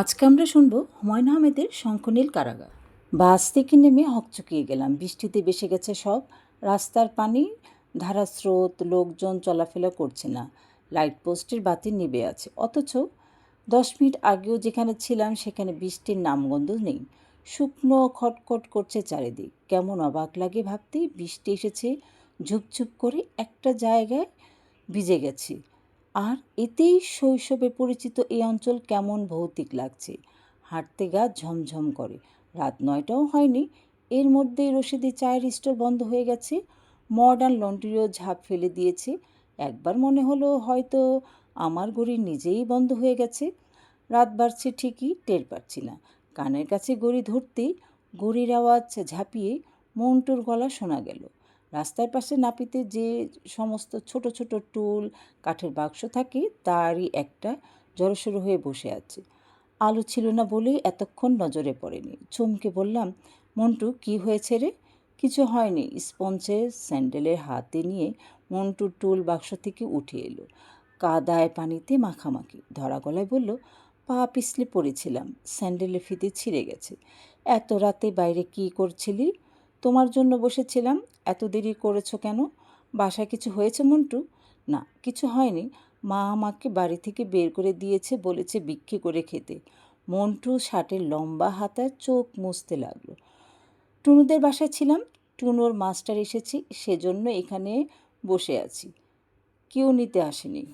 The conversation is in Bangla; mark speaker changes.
Speaker 1: আজকে আমরা শুনব হুমায়ূন আহমেদের শঙ্খনীল কারাগার। বাস থেকে নেমে হকচকিয়ে গেলাম। বৃষ্টিতে ভেসে গেছে সব। রাস্তার পানি, ধারাস্রোত, লোকজন চলাফেরা করছে না। লাইট পোস্টের বাতি নিভে আছে, অথচ 10 মিনিট আগেও যেখানে ছিলাম সেখানে বৃষ্টির নামগন্ধ নেই। শুকনো খটখট করছে চারিদিক। কেমন অবাক লাগে ভাবতে, বৃষ্টি এসেছে ঝুপঝুপ করে, একটা জায়গায় ভিজে গেছি। আর এতেই শৈশবে পরিচিত এই অঞ্চল কেমন ভৌতিক লাগছে। হাঁটতে গা ঝমঝম করে। রাত 9টাও হয়নি, এর মধ্যেই রশিদি চায়ের স্টোর বন্ধ হয়ে গেছে। মডার্ন লন্ড্রিও ঝাঁপ ফেলে দিয়েছে। একবার মনে হলো হয়তো আমার ঘড়ি নিজেই বন্ধ হয়ে গেছে। রাত বাড়ছে ঠিকই, টের পাচ্ছি না। কানের কাছে ঘড়ি ধরতেই ঘড়ির আওয়াজ ঝাঁপিয়ে মন্টুর গলা শোনা গেল। রাস্তার পাশে নাপিতে যে সমস্ত ছোট ছোট টুল, কাঠের বাক্স থাকে, তারই একটা জড়সড়ো হয়ে বসে আছে। আলো ছিল না বলেই এতক্ষণ নজরে পড়েনি। চমকে বললাম, মন্টু, কি হয়েছে রে? কিছু হয়নি। স্পঞ্জের স্যান্ডেলের হাতে নিয়ে মন্টু টুল বাক্স থেকে উঠে এলো। কাদায় পানিতে মাখামাখি। ধরা গলায় বলল, পা পিছলে পড়েছিলাম, স্যান্ডেলের ফিতে ছিঁড়ে গেছে। এত রাতে বাইরে কি করছিলি? তোমার জন্য বসেছিলাম। এত দেরি করেছো কেন? বাসায় কিছু হয়েছে মন্টু? না, কিছু হয়নি। মা আমাকে বাড়ি থেকে বের করে দিয়েছে, বলেছে বিক্রি করে খেতে। মন্টু শার্টের লম্বা হাতায় চোখ মুছতে লাগলো। টুনুদের বাসায় ছিলাম। টুনুর মাস্টার এসেছি, সেজন্য এখানে বসে আছি। কেউ নিতে আসেনি।